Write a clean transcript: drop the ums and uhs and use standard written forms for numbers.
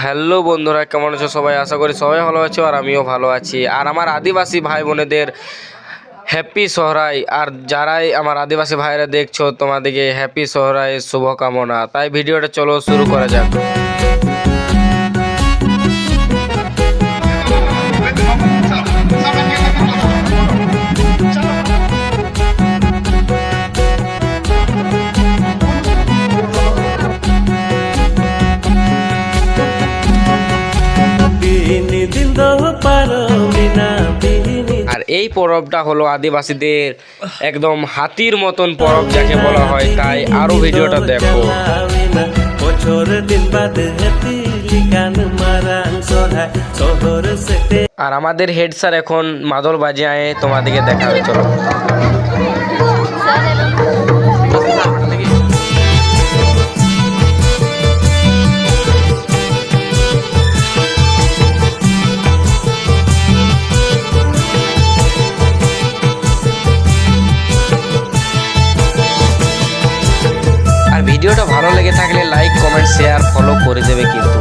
Hello বন্ধুরা, কেমন আছো সবাই? আশা করি সবাই ভালো আছো আর আমিও ভালো আছি। আর আমার আদিবাসী ভাই বোনেদের হ্যাপি সোহরাই। আর যারাই আমার আদিবাসী ভাইরা দেখছো তোমাদেরকে হ্যাপি সোহরাই শুভকামনা। তাই ভিডিওটা চলো শুরু করা যাক। আর এই পরবটা হলো আদিবাসীদের একদম হাতির মতন পরব যাকে বলা হয়। তাই আরো ভিডিওটা দেখো। আর আমাদের হেড স্যার এখন মাদল বাজিয়ে তোমাদেরকে দেখাবে, চলো। ভিডিওটা ভালো লেগে থাকলে লাইক, কমেন্ট, শেয়ার, ফলো করে দেবে কিন্তু।